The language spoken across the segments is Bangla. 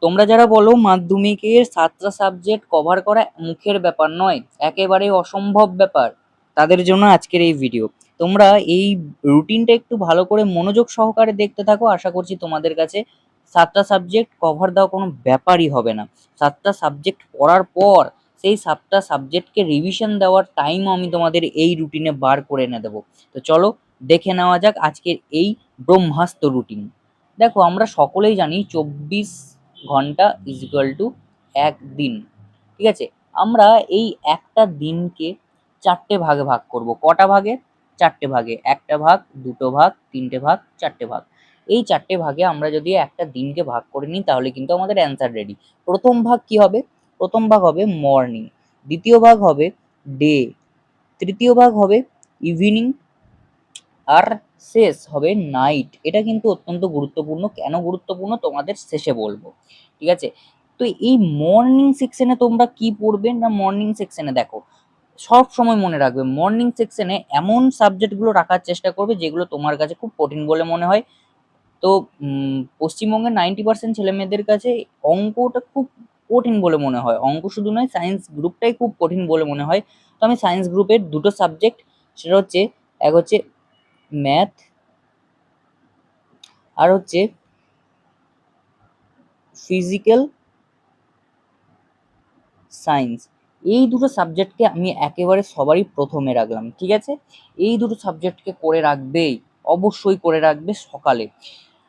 তোমরা যারা বলো মাধ্যমিকের 7টা সাবজেক্ট কভার করা মুখের ব্যাপার নয়, একেবারে অসম্ভব ব্যাপার, তাদের জন্য আজকের এই ভিডিও। তোমরা এই রুটিনটা একটু ভালো করে মনোযোগ সহকারে দেখতে থাকো, আশা করছি তোমাদের কাছে 7টা সাবজেক্ট কভার দেওয়া কোনো ব্যাপারই হবে না। 7টা সাবজেক্ট পড়ার পর সেই 7টা সাবজেক্টকে রিভিশন দেওয়ার টাইমও আমি তোমাদের এই রুটিনে বার করে এনে দেবো। তো চলো দেখে নেওয়া যাক আজকের এই ব্রহ্মাস্ত্র রুটিন। দেখো, আমরা সকলেই জানি 24 ঘন্টা ইজ ইকুয়াল টু একদিন। ঠিক আছে, আমরা এই একটা দিনকে 4টে ভাগে ভাগ করব। কটা ভাগে? 4টে ভাগে। একটা ভাগ, দুটো ভাগ, তিনটে ভাগ, 4টে ভাগ। এই 4টে ভাগে আমরা যদি একটা দিনকে ভাগ করে নিই তাহলে কিন্তু আমাদের অ্যান্সার রেডি। প্রথম ভাগ কি হবে? প্রথম ভাগ হবে মর্নিং, দ্বিতীয় ভাগ হবে ডে, তৃতীয় ভাগ হবে ইভিনিং, আর শেষ হবে নাইট। এটা কিন্তু অত্যন্ত গুরুত্বপূর্ণ। কেন গুরুত্বপূর্ণ তোমাদের শেষে বলবো, ঠিক আছে? তো এই মর্নিং সেকশনে তোমরা কি পড়বে না, মর্নিং সেকশনে দেখো সব সময় মনে রাখবে মর্নিং সেকশনে এমন সাবজেক্টগুলো রাখার চেষ্টা করবে যেগুলো তোমার কাছে খুব কঠিন বলে মনে হয়। তো পশ্চিমবঙ্গের 90% ছেলে মেয়েদের কাছে অঙ্কটা খুব কঠিন বলে মনে হয়। অঙ্ক শুধু নয়, সায়েন্স গ্রুপটাই খুব কঠিন বলে মনে হয়। তো আমি সায়েন্স গ্রুপের দুটো সাবজেক্ট, সেটা হচ্ছে এক হচ্ছে ম্যাথ, আর হচ্ছে ফিজিক্যাল সায়েন্স, এই দুটো সাবজেক্টকে আমি একেবারে সবারই প্রথমে রাখলাম। ঠিক আছে, এই দুটো সাবজেক্টকে করে রাখবেই, অবশ্যই করে রাখবে সকালে।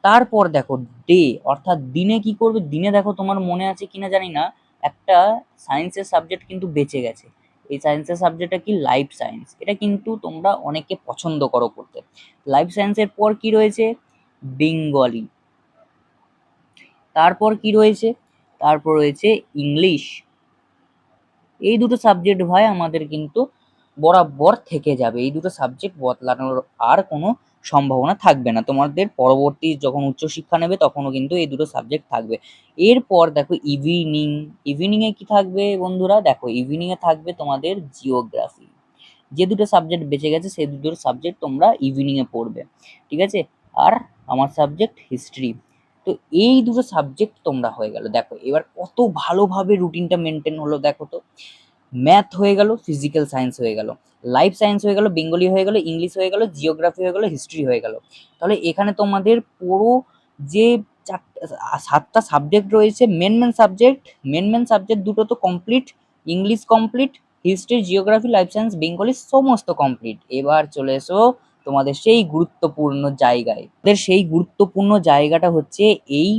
তারপর দেখো ডে, অর্থাৎ দিনে কি করবে। দিনে দেখো তোমার মনে আছে কিনা জানি না, একটা সায়েন্সের সাবজেক্ট কিন্তু বেঁচে গেছে। এই সায়েন্সের সাবজেক্টটা কি? Life science. এটা কিন্তু তোমরা অনেকে পছন্দ করো করতে। লাইফ সায়েন্সের পর কি রয়েছে? বেঙ্গলি। তারপর কি রয়েছে? তারপর রয়েছে ইংলিশ। এই দুটো সাবজেক্ট ভাই আমাদের কিন্তু বরাবর থেকে যাবে। এই দুটো সাবজেক্ট বদলানোর আর কোনো সম্ভাবনা থাকবে না। তোমাদের পরবর্তী যখন উচ্চশিক্ষা নেবে তখনও কিন্তু এই দুটো সাবজেক্ট থাকবে। এরপর দেখো ইভিনিং। ইভিনিং এ কি থাকবে বন্ধুরা? দেখো ইভিনিং এ থাকবে তোমাদের জিওগ্রাফি। যে দুটো সাবজেক্ট বেঁচে গেছে সেই দুটো সাবজেক্ট তোমরা ইভিনিং এ পড়বে। ঠিক আছে, আর আমার সাবজেক্ট হিস্ট্রি। তো এই দুটো সাবজেক্ট তোমরা হয়ে গেল। দেখো এবার কত ভালোভাবে রুটিনটা মেনটেন হলো দেখো তো। ম্যাথ হয়ে গেল, ফিজিক্যাল সায়েন্স হয়ে গেল, লাইফ সায়েন্স হয়ে গেল, বেঙ্গলি হয়ে গেল, ইংলিশ হয়ে গেল, জিওগ্রাফি হয়ে গেল, হিস্ট্রি হয়ে গেল। তাহলে এখানে তোমাদের পুরো যে 7টা সাবজেক্ট রয়েছে, মেন মেন সাবজেক্ট দুটো তো complete. English complete, history, geography, life science, Bengali সমস্ত কমপ্লিট। এবার চলে এসো তোমাদের সেই গুরুত্বপূর্ণ জায়গায়। সেই গুরুত্বপূর্ণ জায়গাটা হচ্ছে এই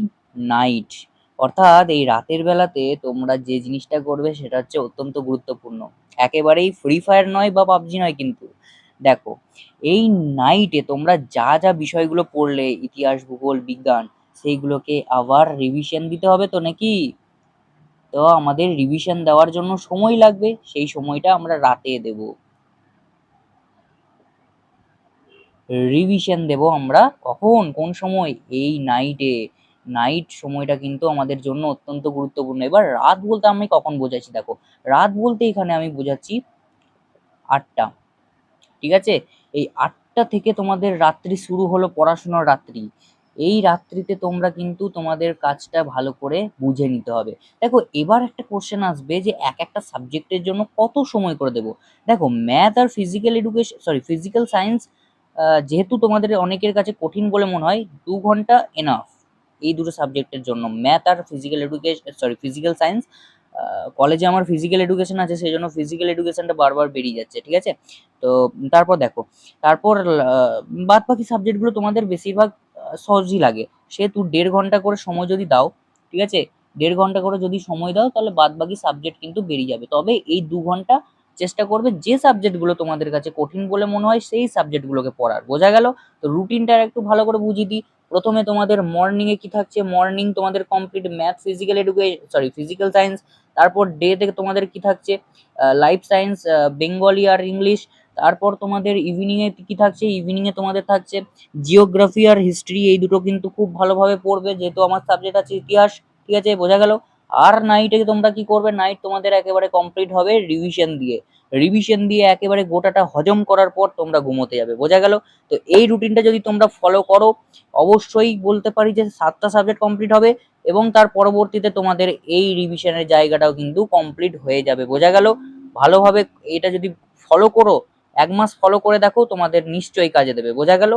নাইট, অর্থাৎ এই রাতের বেলাতে তোমরা যে জিনিসটা করবে সেটা হচ্ছে অত্যন্ত গুরুত্বপূর্ণ। একেবারেই ফ্রি ফায়ার নয় বা পাবজি নয় কিন্তু। দেখো এই নাইটে তোমরা যা যা বিষয়গুলো পড়লে, ইতিহাস, ভূগোল, বিজ্ঞান, সেইগুলোকে আবার রিভিশন দিতে হবে তো নাকি? তো আমাদের রিভিশন দেওয়ার জন্য সময় লাগবে, সেই সময়টা আমরা রাতে দেব। রিভিশন দেব আমরা কখন, কোন সময়? এই নাইটে। নাইট সময়টা কিন্তু আমাদের জন্য অত্যন্ত গুরুত্বপূর্ণ। এবার রাত বলতে আমি কখন বোঝাচ্ছি দেখো, রাত বলতে এখানে আমি বোঝাচ্ছি 8টা। ঠিক আছে, এই 8টা থেকে তোমাদের রাত্রি শুরু হলো, পড়াশোনার রাত্রি। এই রাত্রিতে তোমরা কিন্তু তোমাদের কাজটা ভালো করে বুঝে নিতে হবে। দেখো এবার একটা কোশ্চেন আসবে যে এক একটা সাবজেক্টের জন্য কত সময় করে দেবো। দেখো ম্যাথ আর physical education, sorry physical science, যেহেতু তোমাদের অনেকের কাছে কঠিন বলে মনে হয়, 2 ঘন্টা এনাফ এই দুটো সাবজেক্টের জন্য। ম্যাথ আর physical education, sorry physical science. কলেজে আমার ফিজিক্যাল এডুকেশন আছে, সেই জন্য ফিজিক্যাল এডুকেশনটা বারবার বেরিয়ে যাচ্ছে। ঠিক আছে, তো তারপর দেখো, তারপর বাদ বাকি সাবজেক্টগুলো তোমাদের বেশিরভাগ সহজই লাগে। সেহেতু 1.5 ঘন্টা করে সময় যদি দাও, ঠিক আছে, 1.5 ঘন্টা করে যদি সময় দাও তাহলে বাদ বাকি সাবজেক্ট কিন্তু বেরিয়ে যাবে। তবে এই 2 ঘন্টা চেষ্টা করবে যে সাবজেক্টগুলো তোমাদের কাছে কঠিন বলে মনে হয় সেই সাবজেক্টগুলোকে পড়ার। বোঝা গেল? তো রুটিনটা একটু ভালো করে বুঝিয়ে দিই। প্রথমে তোমাদের মর্নিং এ কি থাকছে? মর্নিং তোমাদের complete math, physical education, sorry physical science. তারপর ডে থেকে তোমাদের কি থাকছে? লাইফ সায়েন্স, বেঙ্গলি আর ইংলিশ। তারপর তোমাদের ইভিনিং এ কি থাকছে? ইভিনিং এ তোমাদের থাকছে জিওগ্রাফি আর হিস্ট্রি। এই দুটো কিন্তু খুব ভালোভাবে পড়বে, যেহেতু আমার সাবজেক্ট আছে ইতিহাস। ঠিক আছে, বোঝা গেল? আর নাইটে তোমরা কি করবে? নাইট তোমাদের একেবারে কমপ্লিট হবে রিভিশন দিয়ে। রিভিশন দিয়ে একেবারে গোটাটা হজম করার পর তোমরা ঘুমোতে যাবে। বোঝা গেল? তো এই রুটিনটা যদি তোমরা ফলো করো, অবশ্যই বলতে পারি যে 7টা সাবজেক্ট কমপ্লিট হবে। এবং তার পরবর্তীতে তোমাদের এই রিভিশনের জায়গাটাও কিন্তু কমপ্লিট হয়ে যাবে। বোঝা গেল? ভালোভাবে এটা যদি ফলো করো, 1 মাস ফলো করে দেখো, তোমাদের নিশ্চয়ই কাজে দেবে। বোঝা গেল?